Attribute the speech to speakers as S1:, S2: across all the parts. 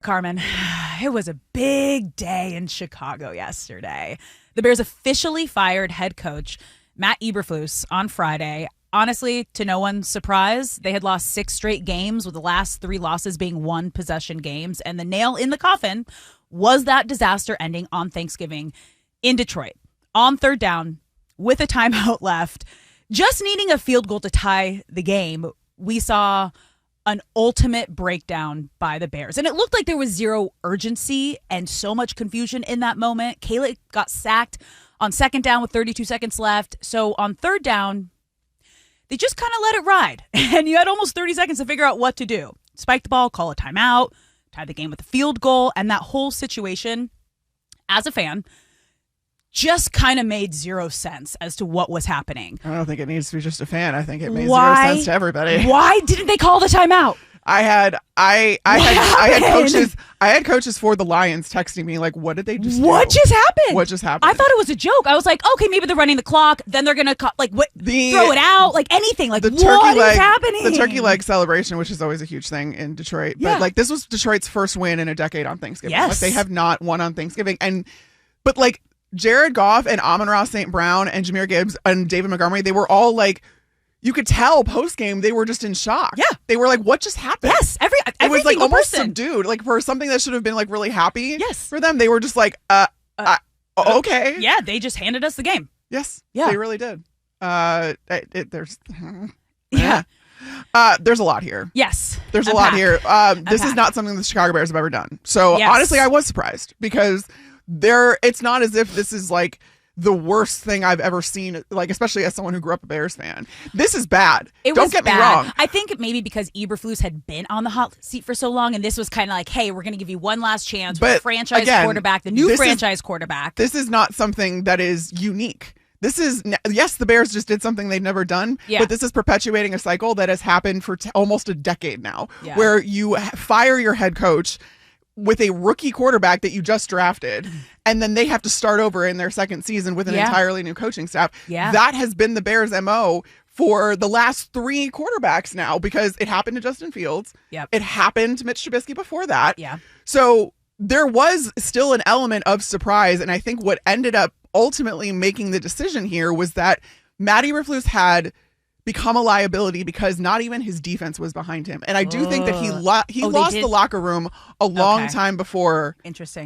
S1: Carmen, it was a big day in Chicago yesterday. The Bears officially fired head coach Matt Eberflus on Friday. Honestly, to no one's surprise, they had lost 6 straight games, with the last 3 losses being one-possession games. And the nail in the coffin was that disaster ending on Thanksgiving in Detroit. On third down, with a timeout left, just needing a field goal to tie the game, we saw an ultimate breakdown by the Bears. And it looked like there was zero urgency and so much confusion in that moment. Kayla got sacked on second down with 32 seconds left. So on third down, they just kind of let it ride. And you had almost 30 seconds to figure out what to do. Spike the ball, call a timeout, tie the game with a field goal. And that whole situation, as a fan, just kind of made zero sense as to what was happening.
S2: I don't think it needs to be just a fan. I think it made zero sense to everybody.
S1: Why didn't they call the timeout?
S2: I had coaches for the Lions texting me like, "What did they just do?
S1: What just happened?
S2: What just happened?"
S1: I thought it was a joke. I was like, okay, maybe they're running the clock. Then they're gonna throw it out, like anything. Like, what is happening?
S2: The turkey leg celebration, which is always a huge thing in Detroit.
S1: Yeah.
S2: But like, this was Detroit's first win in a decade on Thanksgiving.
S1: Yes.
S2: Like, they have not won on Thanksgiving, but like Jared Goff and Amon-Ra St. Brown and Jahmyr Gibbs and David Montgomery, they were all like, you could tell post game they were just in shock.
S1: Yeah,
S2: they were like, "What just happened?"
S1: Yes, every
S2: it was like almost
S1: person.
S2: subdued, like for something that should have been like really happy.
S1: Yes,
S2: for them, they were just like, okay.
S1: Yeah, they just handed us the game.
S2: Yes,
S1: yeah,
S2: they really did. There's a lot here.
S1: Yes,
S2: there's a lot here. This is not something the Chicago Bears have ever done. So honestly, I was surprised because it's not as if this is like the worst thing I've ever seen, like especially as someone who grew up a Bears fan. This is bad. Don't get me wrong.
S1: I think maybe because Eberflus had been on the hot seat for so long, and this was kind of like, hey, we're going to give you one last chance with the franchise quarterback, the new franchise quarterback.
S2: This is not something that is unique. This is, yes, the Bears just did something they've never done, but this is perpetuating a cycle that has happened for almost a decade now, where you fire your head coach with a rookie quarterback that you just drafted, and then they have to start over in their second season with an entirely new coaching staff.
S1: Yeah.
S2: That has been the Bears' MO for the last 3 quarterbacks now, because it happened to Justin Fields.
S1: Yep.
S2: It happened to Mitch Trubisky before that.
S1: Yeah.
S2: So there was still an element of surprise, and I think what ended up ultimately making the decision here was that Matt Eberflus had become a liability because not even his defense was behind him. And I do think that he lost the locker room a long time before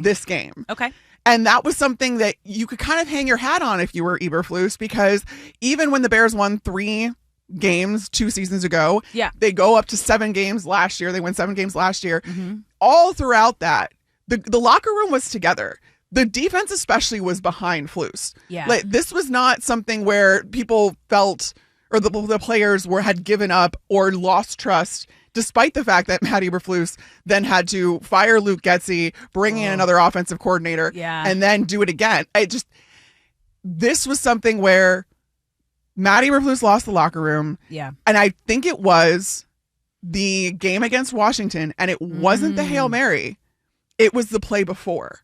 S2: this game.
S1: Okay.
S2: And that was something that you could kind of hang your hat on if you were Eberflus, because even when the Bears won 3 games 2 seasons ago, they go up to 7 games last year. They win 7 games last year. Mm-hmm. All throughout that, the locker room was together. The defense especially was behind Flus.
S1: Yeah.
S2: Like, this was not something where people felt, or the players had given up or lost trust, despite the fact that Matt Eberflus then had to fire Luke Getsy, bring in another offensive coordinator, and then do it again. This was something where Matt Eberflus lost the locker room.
S1: Yeah.
S2: And I think it was the game against Washington, and it wasn't the Hail Mary. It was the play before.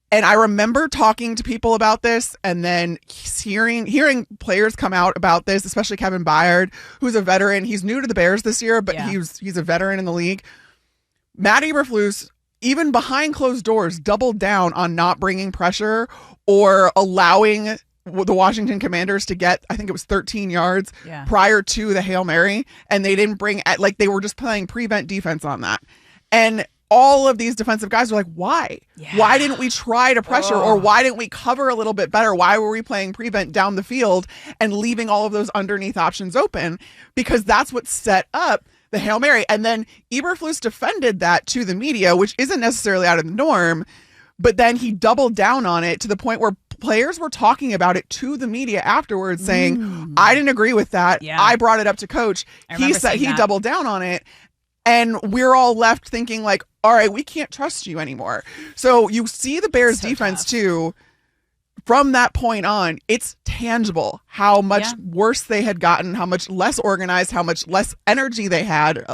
S2: And I remember talking to people about this, and then hearing players come out about this, especially Kevin Byard, who's a veteran. He's new to the Bears this year, but he's a veteran in the league. Matt Eberflus, even behind closed doors, doubled down on not bringing pressure or allowing the Washington Commanders to get, I think it was 13 yards prior to the Hail Mary, and they didn't they were just playing prevent defense on that. And all of these defensive guys were like, why? Yeah. Why didn't we try to pressure, or why didn't we cover a little bit better? Why were we playing prevent down the field and leaving all of those underneath options open? Because that's what set up the Hail Mary. And then Eberflus defended that to the media, which isn't necessarily out of the norm, but then he doubled down on it to the point where players were talking about it to the media afterwards, saying, I didn't agree with that. Yeah. I brought it up to coach. He said he doubled down on it. And we're all left thinking like, all right, we can't trust you anymore. So you see the Bears defense too, from that point on, it's tangible how much worse they had gotten, how much less organized, how much less energy they had.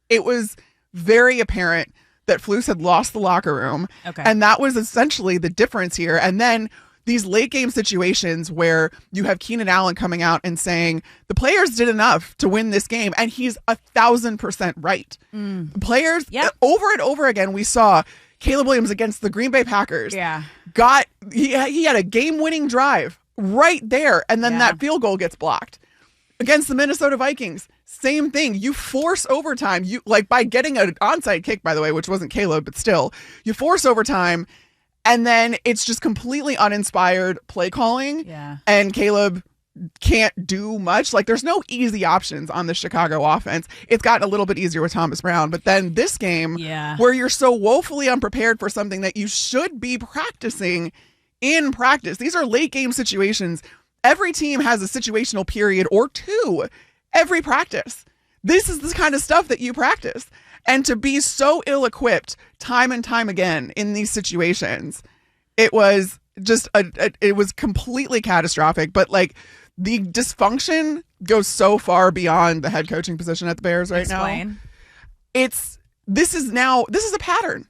S2: It was very apparent that Flus had lost the locker room. Okay. And that was essentially the difference here. And then these late game situations where you have Keenan Allen coming out and saying the players did enough to win this game, and he's 1,000% right. The players, over and over again, we saw Caleb Williams against the Green Bay Packers. He had a game-winning drive right there, and then that field goal gets blocked. Against the Minnesota Vikings, same thing. You force overtime. You by getting an onside kick, by the way, which wasn't Caleb, but still, you force overtime, and then it's just completely uninspired play calling. And Caleb can't do much. There's no easy options on the Chicago offense. It's gotten a little bit easier with Thomas Brown, but then this game, where you're so woefully unprepared for something that you should be practicing in practice. These are late game situations. Every team has a situational period or two every practice. This is the kind of stuff that you practice. And to be so ill-equipped time and time again in these situations, it was just it was completely catastrophic. But the dysfunction goes so far beyond the head coaching position at the Bears right now. This is a pattern.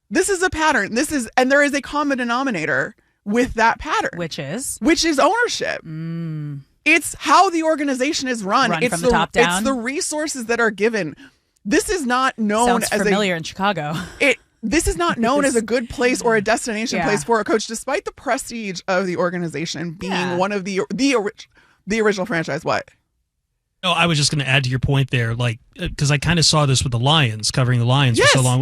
S2: This is a pattern. And there is a common denominator with that pattern, which is ownership. It's how the organization is run. It's
S1: from the top down.
S2: It's the resources that are given. This is not known
S1: Sounds
S2: as
S1: familiar in Chicago.
S2: This is not known as a good place or a destination place for a coach, despite the prestige of the organization being one of the original franchise. What?
S3: Oh, I was just going to add to your point there, because I kind of saw this with the Lions, covering the Lions for so long.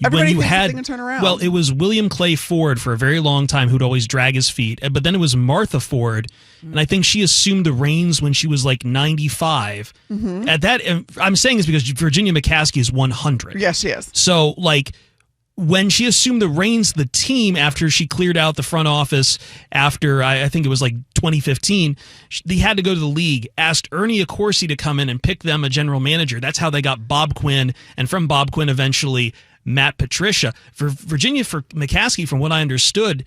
S2: Everybody thinks they can turn around.
S3: Well, it was William Clay Ford for a very long time who'd always drag his feet, but then it was Martha Ford, and I think she assumed the reins when she was 95. At that, I'm saying this because Virginia McCaskey is 100.
S2: Yes, she is.
S3: So, when she assumed the reins of the team after she cleared out the front office after, I think it was 2015, they had to go to the league, asked Ernie Accorsi to come in and pick them a general manager. That's how they got Bob Quinn, and from Bob Quinn, eventually Matt Patricia. For Virginia, for McCaskey, from what I understood,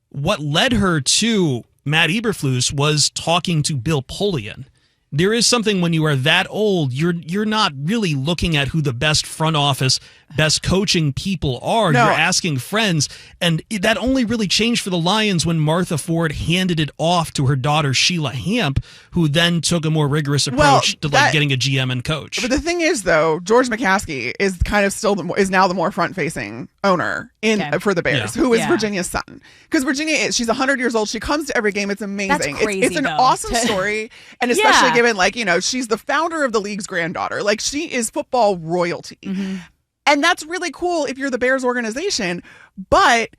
S3: what led her to Matt Eberflus was talking to Bill Polian. There is something when you are that old, you're not really looking at who the best front office, best coaching people are.
S2: No.
S3: You're asking friends. And that only really changed for the Lions when Martha Ford handed it off to her daughter, Sheila Hamp, who then took a more rigorous approach to getting a GM and coach.
S2: But the thing is, though, George McCaskey is kind of still is now the more front-facing owner for the Bears, who is Virginia's son. Because Virginia she's 100 years old. She comes to every game. It's amazing.
S1: That's crazy,
S2: it's an awesome story. And especially given, she's the founder of the league's granddaughter. She is football royalty. And that's really cool if you're the Bears organization. But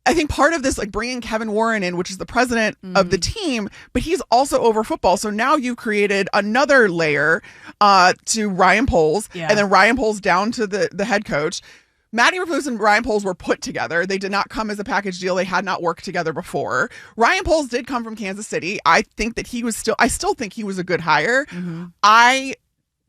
S2: I think part of this, bringing Kevin Warren in, which is the president of the team, but he's also over football. So now you've created another layer to Ryan Poles, and then Ryan Poles down to the head coach. Matt Eberflus and Ryan Poles were put together. They did not come as a package deal. They had not worked together before. Ryan Poles did come from Kansas City. I think that I still think he was a good hire.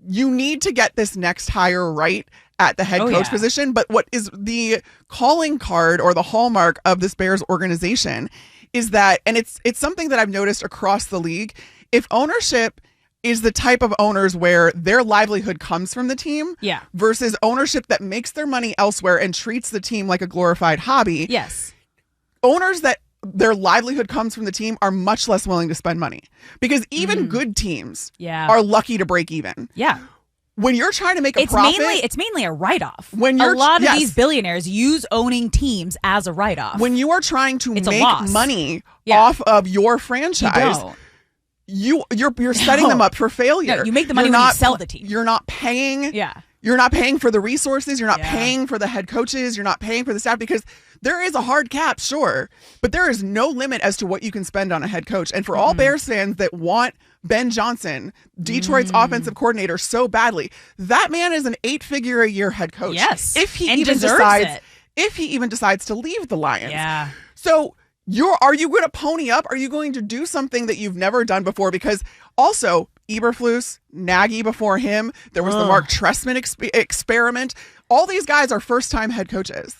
S2: You need to get this next hire right at the head coach position. But what is the calling card or the hallmark of this Bears organization is that, and it's something that I've noticed across the league, if ownership is the type of owners where their livelihood comes from the team versus ownership that makes their money elsewhere and treats the team like a glorified hobby. Owners that their livelihood comes from the team are much less willing to spend money, because even good teams are lucky to break even. When you're trying to make a profit,
S1: it's mainly a write-off. A lot of these billionaires use owning teams as a write-off.
S2: When you are trying to make money off of your franchise, you're setting them up for failure.
S1: No, you make the money when you sell the team.
S2: You're not paying. You're not paying for the resources. You're not paying for the head coaches. You're not paying for the staff, because there is a hard cap, sure, but there is no limit as to what you can spend on a head coach. And for all Bears fans that want Ben Johnson, Detroit's offensive coordinator, so badly, that man is an 8-figure-a-year head coach. If he even decides to leave the Lions. So are you going to pony up? Are you going to do something that you've never done before? Because also, Eberflus, Nagy before him, there was the Mark Trestman experiment. All these guys are first-time head coaches.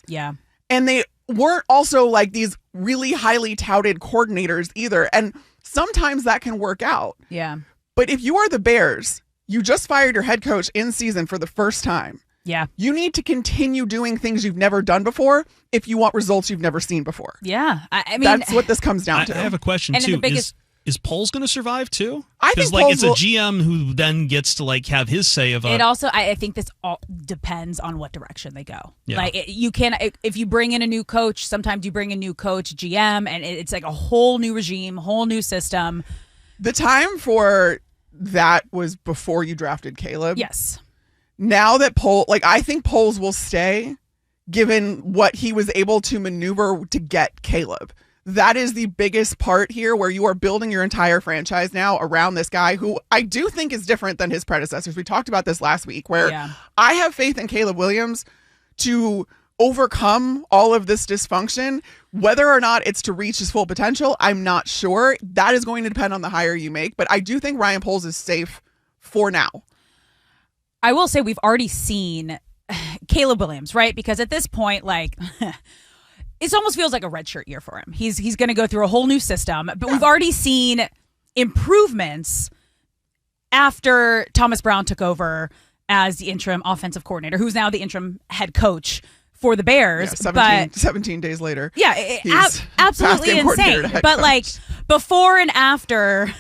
S2: And they weren't also these really highly touted coordinators either. And sometimes that can work out. But if you are the Bears, you just fired your head coach in season for the first time.
S1: Yeah.
S2: You need to continue doing things you've never done before if you want results you've never seen before.
S1: Yeah. I mean,
S2: that's what this comes down to.
S3: I have a question
S1: And then
S3: too.
S1: the biggest-
S3: Is Poles going to survive too?
S2: I think
S3: like
S2: Poles
S3: it's a GM who then gets to like have his say of
S1: it also, I think this all depends on what direction they go.
S3: Yeah.
S1: Like you can, if you bring in a new coach, sometimes you bring a new coach, GM, and it's like a whole new regime, whole new system.
S2: The time for that was before you drafted Caleb.
S1: Yes.
S2: Now that I think Poles will stay, given what he was able to maneuver to get Caleb. That is the biggest part here, where you are building your entire franchise now around this guy who I do think is different than his predecessors. We talked about this last week, where I have faith in Caleb Williams to overcome all of this dysfunction. Whether or not it's to reach his full potential, I'm not sure. That is going to depend on the hire you make. But I do think Ryan Poles is safe for now.
S1: I will say we've already seen Caleb Williams, right? Because at this point, like, it almost feels like a redshirt year for him. He's going to go through a whole new system, but we've already seen improvements after Thomas Brown took over as the interim offensive coordinator, who's now the interim head coach for the Bears.
S2: Yeah, 17 days later.
S1: Yeah, absolutely insane. But like before and after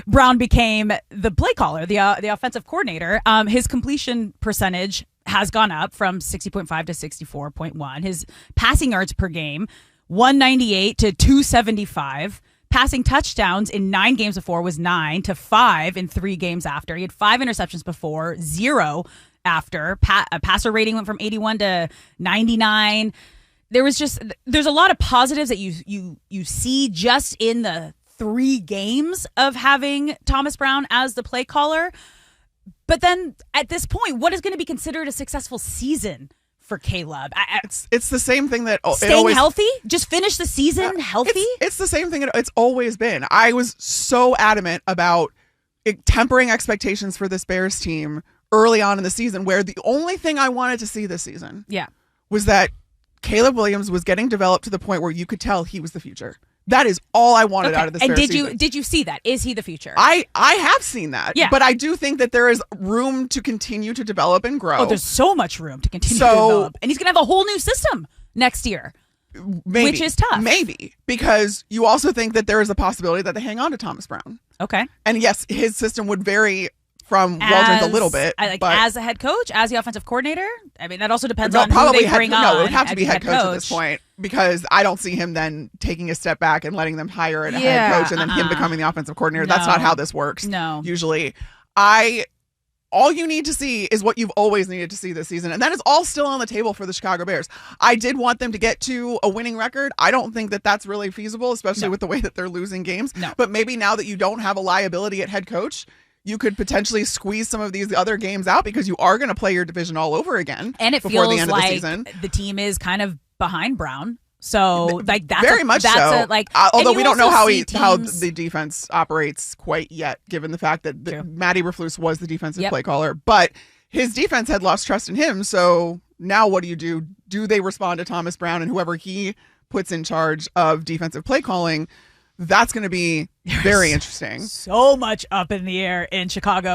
S1: Brown became the play caller, the offensive coordinator, his completion percentage has gone up from 60.5 to 64.1. His passing yards per game, 198 to 275. Passing touchdowns in 9 games before was 9 to 5 in 3 games after. He had 5 interceptions before, 0 after. Passer rating went from 81 to 99. There's a lot of positives that you see just in the 3 games of having Thomas Brown as the play caller. But then at this point, what is going to be considered a successful season for Caleb?
S2: It's the same thing that
S1: staying healthy. Just finish the season healthy.
S2: It's the same thing it's always been. I was so adamant about tempering expectations for this Bears team early on in the season, where the only thing I wanted to see this season was that Caleb Williams was getting developed to the point where you could tell he was the future. That is all I wanted out of this Bears season.
S1: And did you see that? Is he the future?
S2: I have seen that. Yeah. But I do think that there is room to continue to develop and grow.
S1: Oh, there's so much room to continue to develop. And he's going to have a whole new system next year.
S2: Maybe,
S1: which is tough.
S2: Maybe. Because you also think that there is a possibility that they hang on to Thomas Brown.
S1: Okay.
S2: And yes, his system would vary from Waldron's a little bit.
S1: But as a head coach, as the offensive coordinator? I mean, that also depends on who they bring on.
S2: No, it would have to be head coach at this point, because I don't see him then taking a step back and letting them hire a head coach and then him becoming the offensive coordinator. No. That's not how this works.
S1: No.
S2: Usually. All you need to see is what you've always needed to see this season. And that is all still on the table for the Chicago Bears. I did want them to get to a winning record. I don't think that that's really feasible, especially with the way that they're losing games.
S1: No.
S2: But maybe now that you don't have a liability at head coach, you could potentially squeeze some of these other games out, because you are going to play your division all over again.
S1: And it
S2: before
S1: feels
S2: the end
S1: like
S2: of the season.
S1: The team is kind of behind Brown. So like that's
S2: very much so. Although we don't know how the defense operates quite yet, given the fact that Matt Eberflus was the defensive play caller, but his defense had lost trust in him. So now what do? Do they respond to Thomas Brown and whoever he puts in charge of defensive play calling? That's going to be very interesting.
S1: So much up in the air in Chicago.